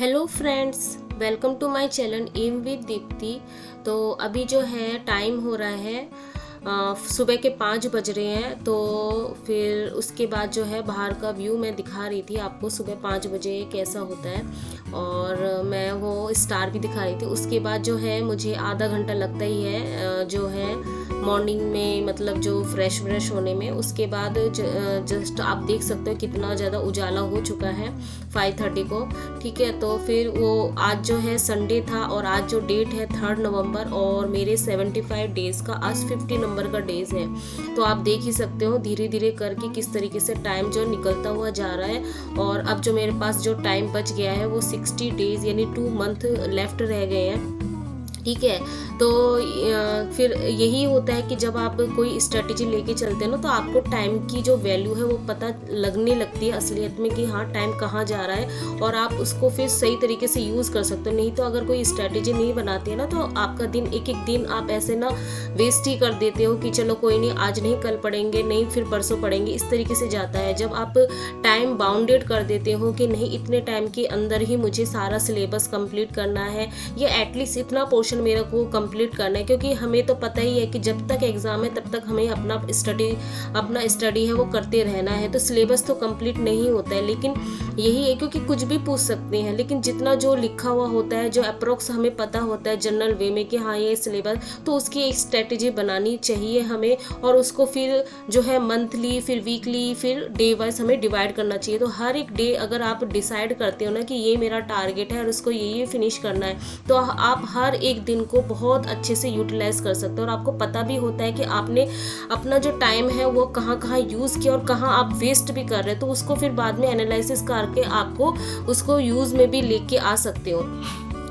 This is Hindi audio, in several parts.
Hello friends, welcome to my channel M with Deepti. तो अभी जो है टाइम हो रहा है सुबह के 5 बज रहे हैं। तो फिर उसके बाद जो है बाहर का व्यू मैं दिखा रही थी आपको, सुबह 5 बजे कैसा होता है, और मैं वो स्टार भी दिखा रही थी। उसके बाद जो है मुझे आधा घंटा लगता ही है जो है मॉर्निंग में, मतलब जो फ्रेश व्रेश होने में। उसके बाद जस्ट आप देख सकते हो कितना ज़्यादा उजाला हो चुका है 5:30 को। ठीक है, तो फिर वो आज जो है संडे था और आज जो डेट है 3 नवंबर, और मेरे 75 डेज़ का आज 50 नंबर का डेज़ है। तो आप देख ही सकते हो धीरे धीरे करके किस तरीके से टाइम जो निकलता हुआ जा रहा है। और अब जो मेरे पास जो टाइम बच गया है वो 60 डेज़ यानी 2 मंथ लेफ्ट रह गए हैं। ठीक है, तो फिर यही होता है कि जब आप कोई स्ट्रेटेजी लेके चलते हैं ना, तो आपको टाइम की जो वैल्यू है वो पता लगने लगती है असलियत में कि हाँ टाइम कहाँ जा रहा है, और आप उसको फिर सही तरीके से यूज़ कर सकते हो। नहीं तो अगर कोई स्ट्रेटेजी नहीं बनाती है ना, तो आपका दिन एक एक दिन आप ऐसे ना वेस्ट ही कर देते हो कि चलो कोई नहीं, आज नहीं कल पढ़ेंगे, नहीं फिर परसों पढ़ेंगे, इस तरीके से जाता है। जब आप टाइम बाउंडेड कर देते हो कि नहीं इतने टाइम के अंदर ही मुझे सारा सिलेबस कंप्लीट करना है, या एटलीस्ट इतना पोर्शन मेरे को कंप्लीट करना है, क्योंकि हमें तो पता ही है कि जब तक एग्जाम है तब तक हमें अपना स्टडी है वो करते रहना है। तो सिलेबस तो कंप्लीट नहीं होता है, लेकिन यही है क्योंकि कुछ भी पूछ सकते हैं, लेकिन जितना जो लिखा हुआ होता है, जो अप्रोक्स हमें पता होता है जनरल वे में कि हाँ ये सिलेबस, तो उसकी एक स्ट्रेटेजी बनानी चाहिए हमें, और उसको फिर जो है मंथली, फिर वीकली, फिर डे वाइज हमें डिवाइड करना चाहिए। तो हर एक डे अगर आप डिसाइड करते हो ना कि ये मेरा टारगेट है और उसको ये फिनिश करना है, तो आप हर एक दिन को बहुत अच्छे से यूटिलाइज कर सकते हो, और आपको पता भी होता है कि आपने अपना जो टाइम है वो कहाँ कहाँ यूज़ किया और कहाँ आप वेस्ट भी कर रहे हो। तो उसको फिर बाद में एनालिसिस करके आपको उसको यूज़ में भी लेके आ सकते हो।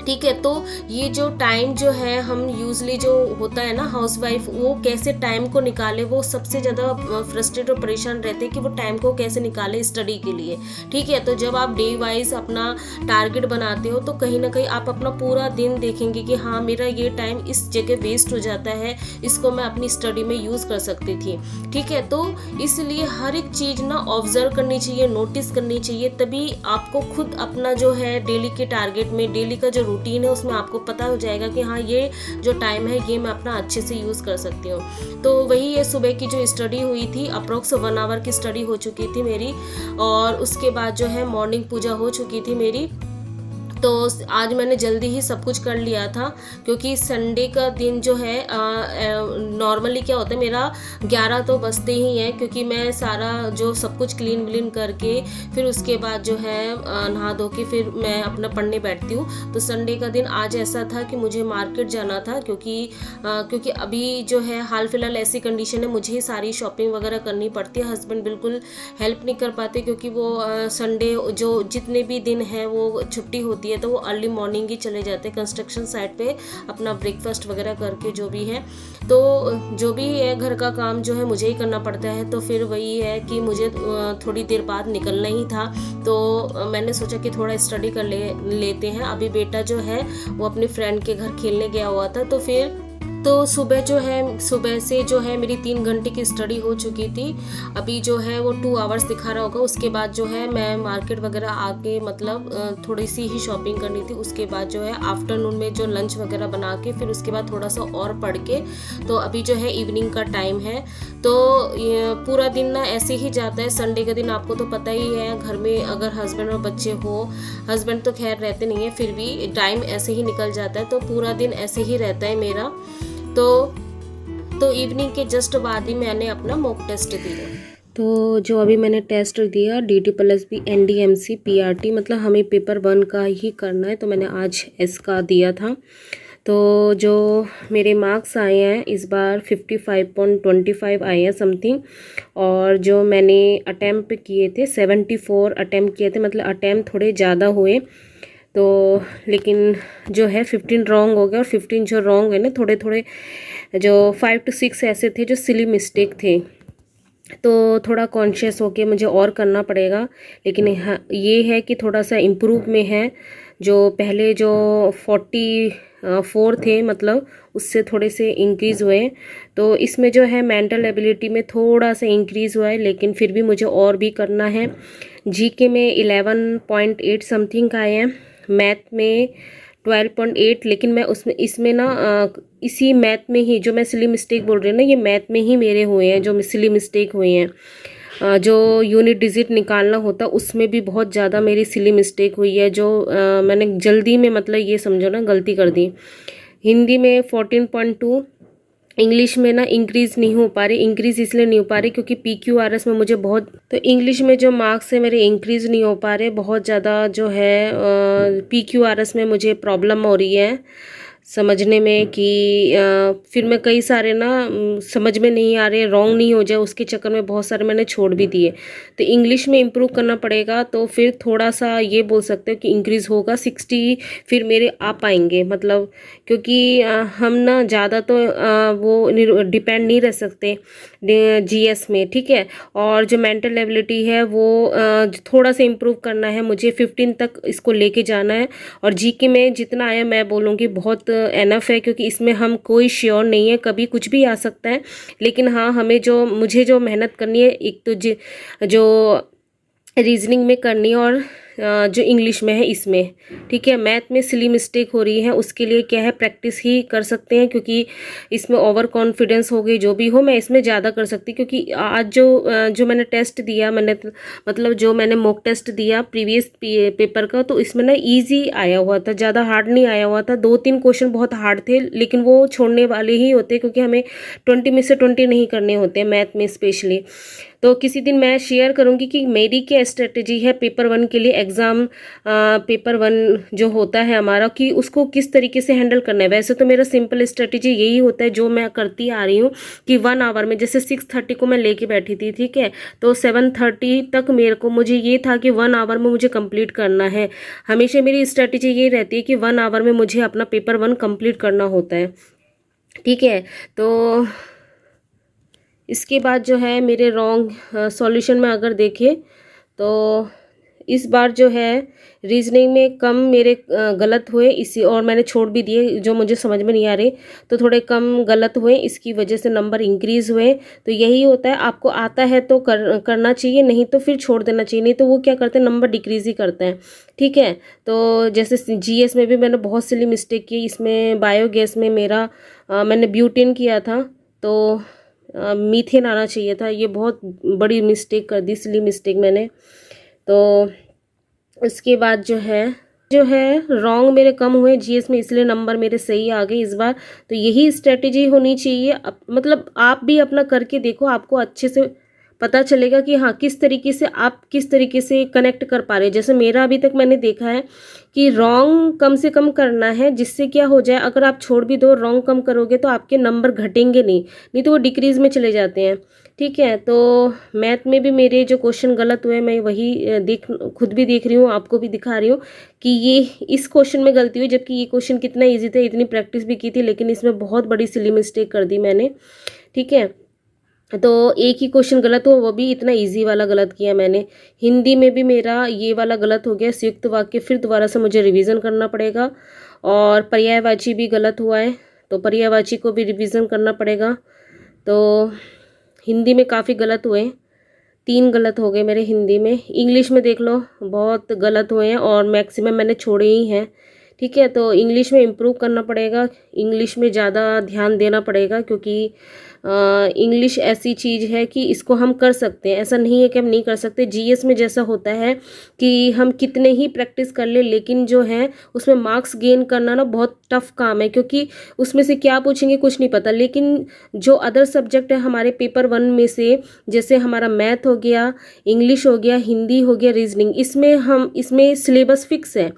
ठीक है, तो ये जो टाइम जो है हम यूजली जो होता है ना हाउसवाइफ, वो कैसे टाइम को निकाले, वो सबसे ज़्यादा फ्रस्ट्रेट और परेशान रहते हैं कि वो टाइम को कैसे निकाले स्टडी के लिए। ठीक है, तो जब आप डे वाइज अपना टारगेट बनाते हो, तो कहीं ना कहीं आप अपना पूरा दिन देखेंगे कि हाँ मेरा ये टाइम इस जगह वेस्ट हो जाता है, इसको मैं अपनी स्टडी में यूज़ कर सकती थी। ठीक है, तो इसलिए हर एक चीज़ ना ऑब्जर्व करनी चाहिए, नोटिस करनी चाहिए, तभी आपको खुद अपना जो है डेली के टारगेट में, डेली का जो रूटीन है उसमें आपको पता हो जाएगा कि हाँ ये जो टाइम है ये मैं अपना अच्छे से यूज़ कर सकती हूँ। तो वही है, सुबह की जो स्टडी हुई थी अप्रोक्स 1 आवर की स्टडी हो चुकी थी मेरी, और उसके बाद जो है मॉर्निंग पूजा हो चुकी थी मेरी। तो आज मैंने जल्दी ही सब कुछ कर लिया था, क्योंकि संडे का दिन जो है नॉर्मली क्या होता है, मेरा 11 तो बजते ही हैं, क्योंकि मैं सारा जो सब कुछ क्लीन व्लीन करके फिर उसके बाद जो है नहा धो के फिर मैं अपना पढ़ने बैठती हूँ। तो संडे का दिन आज ऐसा था कि मुझे मार्केट जाना था, क्योंकि अभी जो है हाल फिलहाल ऐसी कंडीशन है मुझे ही सारी शॉपिंग वगैरह करनी पड़ती है। हस्बैंड बिल्कुल हेल्प नहीं कर पाते, क्योंकि वो संडे जो जितने भी दिन है वो छुट्टी होती है, तो वो अर्ली मॉर्निंग ही चले जाते हैं कंस्ट्रक्शन साइट पे अपना ब्रेकफास्ट वगैरह करके, जो भी है। तो जो भी है घर का काम जो है मुझे ही करना पड़ता है। तो फिर वही है कि मुझे थोड़ी देर बाद निकलना ही था, तो मैंने सोचा कि थोड़ा स्टडी कर लेते हैं। अभी बेटा जो है वो अपने फ्रेंड के घर खेलने गया हुआ था, तो सुबह से जो है मेरी 3 घंटे की स्टडी हो चुकी थी। अभी जो है वो 2 आवर्स दिखा रहा होगा। उसके बाद जो है मैं मार्केट वगैरह आके, मतलब थोड़ी सी ही शॉपिंग करनी थी। उसके बाद जो है आफ्टरनून में जो लंच वगैरह बना के फिर उसके बाद थोड़ा सा और पढ़ के, तो अभी जो है इवनिंग का टाइम है। तो पूरा दिन ना ऐसे ही जाता है। संडे का दिन आपको तो पता ही है, घर में अगर हस्बैंड और बच्चे हो, हस्बैंड तो खैर रहते नहीं है, फिर भी टाइम ऐसे ही निकल जाता है। तो पूरा दिन ऐसे ही रहता है मेरा। तो इवनिंग के जस्ट बाद ही मैंने अपना मॉक टेस्ट दिया। तो जो अभी मैंने टेस्ट दिया DT+B NDMC PRT, मतलब हमें पेपर 1 का ही करना है, तो मैंने आज इसका दिया था। तो जो मेरे मार्क्स आए हैं इस बार 55.25 आए हैं समथिंग, और जो मैंने अटैम्प्ट किए थे 74 अटैम्प्ट किए थे, मतलब अटैम्प्ट थोड़े ज़्यादा हुए। तो लेकिन जो है 15 रॉन्ग हो गया, और 15 जो रॉन्ग है ना, थोड़े थोड़े जो 5 to 6 ऐसे थे जो सिली मिस्टेक थे। तो थोड़ा कॉन्शियस होके मुझे और करना पड़ेगा, लेकिन ये है कि थोड़ा सा इम्प्रूव में है। जो पहले जो 44 थे, मतलब उससे थोड़े से इंक्रीज़ हुए। तो इसमें जो है मेंटल एबिलिटी में थोड़ा सा इंक्रीज़ हुआ है, लेकिन फिर भी मुझे और भी करना है। जीके में 11.8 समथिंग आए हैं, मैथ में 12.8, लेकिन मैं उसमें इसमें ना इसी मैथ में ही जो मैं सिली मिस्टेक बोल रही हूँ ना, ये मैथ में ही मेरे हुए हैं जो सिली मिस्टेक हुए हैं। जो यूनिट डिजिट निकालना होता उसमें भी बहुत ज़्यादा मेरी सिली मिस्टेक हुई है, जो मैंने जल्दी में मतलब ये समझो ना गलती कर दी। हिंदी में 14.2, इंग्लिश में ना इंक्रीज़ नहीं हो पा रही। इंक्रीज़ इसलिए नहीं हो पा रही क्योंकि PQRS में मुझे बहुत, तो इंग्लिश में जो मार्क्स है मेरे इंक्रीज़ नहीं हो पा रहे, बहुत ज़्यादा जो है PQRS में मुझे प्रॉब्लम हो रही है समझने में कि फिर मैं कई सारे ना समझ में नहीं आ रहे, रॉन्ग नहीं हो जाए उसके चक्कर में बहुत सारे मैंने छोड़ भी दिए। तो इंग्लिश में इम्प्रूव करना पड़ेगा, तो फिर थोड़ा सा ये बोल सकते हो कि इंक्रीज़ होगा 60 फिर मेरे आ पाएंगे, मतलब क्योंकि हम ना ज़्यादा तो वो डिपेंड नहीं रह सकते GS में, ठीक है। और जो मेंटल एबिलिटी है वो थोड़ा सा इम्प्रूव करना है मुझे, 15 तक इसको लेके जाना है। और GK में जितना आया मैं बोलूँगी बहुत एनफ है, क्योंकि इसमें हम कोई श्योर नहीं है, कभी कुछ भी आ सकता है। लेकिन हाँ, मुझे जो मेहनत करनी है, एक तो जो रीजनिंग में करनी है और जो इंग्लिश में है इसमें, ठीक है। मैथ में सिली मिस्टेक हो रही है, उसके लिए क्या है प्रैक्टिस ही कर सकते हैं, क्योंकि इसमें ओवर कॉन्फिडेंस हो गई, जो भी हो मैं इसमें ज़्यादा कर सकती, क्योंकि आज जो मैंने टेस्ट दिया, मतलब जो मैंने मॉक टेस्ट दिया प्रीवियस पेपर का, तो इसमें ना इजी आया हुआ था, ज़्यादा हार्ड नहीं आया हुआ था। 2-3 क्वेश्चन बहुत हार्ड थे, लेकिन वो छोड़ने वाले ही होते, क्योंकि हमें 20 में से 20 नहीं करने होते मैथ में स्पेशली। तो किसी दिन मैं शेयर करूंगी कि मेरी क्या स्ट्रेटेजी है पेपर 1 के लिए, एग्ज़ाम पेपर 1 जो होता है हमारा, कि उसको किस तरीके से हैंडल करना है। वैसे तो मेरा सिंपल स्ट्रेटेजी यही होता है जो मैं करती आ रही हूँ, कि 1 आवर में, जैसे 6:30 को मैं लेके बैठी थी, ठीक है, तो 7:30 तक मुझे ये था कि 1 आवर में मुझे कंप्लीट करना है। हमेशा मेरी स्ट्रेटेजी ये रहती है कि 1 आवर में मुझे अपना पेपर 1 कंप्लीट करना होता है, ठीक है। तो इसके बाद जो है मेरे रॉन्ग सॉल्यूशन में अगर देखें तो इस बार जो है रीजनिंग में कम मेरे गलत हुए, इसी और मैंने छोड़ भी दिए जो मुझे समझ में नहीं आ रहे, तो थोड़े कम गलत हुए, इसकी वजह से नंबर इंक्रीज़ हुए। तो यही होता है, आपको आता है तो करना चाहिए, नहीं तो फिर छोड़ देना चाहिए, नहीं तो वो क्या करते हैं नंबर डिक्रीज़ ही करते हैं, ठीक है। तो जैसे GS में भी मैंने बहुत सिली मिस्टेक की, इसमें बायोगैस में मेरा मैंने ब्यूटेन किया था, तो मीथेन आना चाहिए था, ये बहुत बड़ी मिस्टेक कर दी, सिली मिस्टेक मैंने। तो उसके बाद जो है रॉन्ग मेरे कम हुए GS में, इसलिए नंबर मेरे सही आ गए इस बार। तो यही स्ट्रेटेजी होनी चाहिए, मतलब आप भी अपना करके देखो, आपको अच्छे से पता चलेगा कि हाँ किस तरीके से कनेक्ट कर पा रहे हैं। जैसे मेरा अभी तक मैंने देखा है कि रॉन्ग कम से कम करना है, जिससे क्या हो जाए, अगर आप छोड़ भी दो, रॉन्ग कम करोगे तो आपके नंबर घटेंगे नहीं तो वो डिक्रीज में चले जाते हैं, ठीक है। तो मैथ में भी मेरे जो क्वेश्चन गलत हुए, मैं वही खुद भी देख रही हूँ, आपको भी दिखा रही हूँ कि ये इस क्वेश्चन में गलती हुई, जबकि ये क्वेश्चन कितना ईजी था, इतनी प्रैक्टिस भी की थी, लेकिन इसमें बहुत बड़ी सिली मिस्टेक कर दी मैंने, ठीक है। तो एक ही क्वेश्चन गलत हुआ, वो भी इतना इजी वाला गलत किया मैंने। हिंदी में भी मेरा ये वाला गलत हो गया, संयुक्त वाक्य फिर दोबारा से मुझे रिवीजन करना पड़ेगा। और पर्यायवाची भी गलत हुआ है, तो पर्यायवाची को भी रिवीजन करना पड़ेगा। तो हिंदी में काफ़ी गलत हुए, 3 गलत हो गए मेरे हिंदी में। इंग्लिश में देख लो बहुत गलत हुए हैं, और मैक्सिमम मैंने छोड़े ही हैं, ठीक है। तो इंग्लिश में इम्प्रूव करना पड़ेगा, इंग्लिश में ज़्यादा ध्यान देना पड़ेगा, क्योंकि इंग्लिश ऐसी चीज़ है कि इसको हम कर सकते हैं, ऐसा नहीं है कि हम नहीं कर सकते। GS में जैसा होता है कि हम कितने ही प्रैक्टिस कर ले, लेकिन जो है उसमें मार्क्स गेन करना ना बहुत टफ काम है, क्योंकि उसमें से क्या पूछेंगे कुछ नहीं पता। लेकिन जो अदर सब्जेक्ट है हमारे पेपर 1 में से, जैसे हमारा मैथ हो गया, इंग्लिश हो गया, हिंदी हो गया, रीजनिंग, इसमें सिलेबस फिक्स है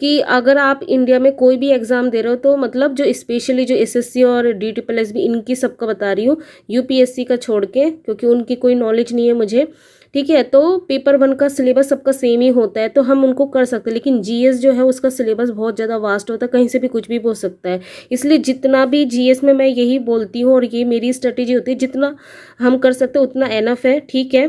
कि अगर आप इंडिया में कोई भी एग्ज़ाम दे रहे हो, तो मतलब जो स्पेशली जो SSC और DSSS भी, इनकी सबका बता रही हूँ, UPSC का छोड़ के, क्योंकि उनकी कोई नॉलेज नहीं है मुझे, ठीक है। तो पेपर 1 का सिलेबस सबका सेम ही होता है, तो हम उनको कर सकते हैं। लेकिन GS जो है उसका सिलेबस बहुत ज़्यादा वास्ट होता है, कहीं से भी कुछ भी हो सकता है। इसलिए जितना भी GS में मैं यही बोलती हूँ, और ये मेरी स्ट्रेटेजी होती है, जितना हम कर सकते हैं उतना एनफ है, ठीक है।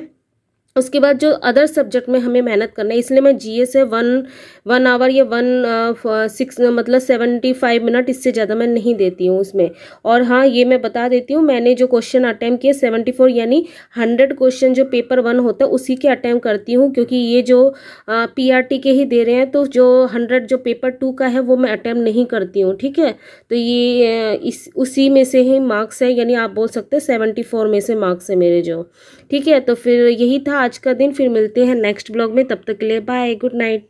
उसके बाद जो अदर सब्जेक्ट में हमें मेहनत करना है, इसलिए मैं जीएस है 1 आवर या 1 6 मतलब 75 मिनट, इससे ज़्यादा मैं नहीं देती हूँ उसमें। और हाँ, ये मैं बता देती हूँ, मैंने जो क्वेश्चन अटैम्प्ट किए 74 यानी 100 क्वेश्चन जो पेपर 1 होता है उसी के अटैम्प्ट करती हूँ, क्योंकि ये जो पीआरटी के ही दे रहे हैं, तो जो 100 जो पेपर 2 का है वो मैं अटैम्प्ट नहीं करती हूँ, ठीक है। तो ये इस उसी में से ही मार्क्स है, यानी आप बोल सकते हैं 74 में से मार्क्स है मेरे जो, ठीक है। तो फिर यही था आज का दिन, फिर मिलते हैं नेक्स्ट ब्लॉग में, तब तक के लिए बाय, गुड नाइट।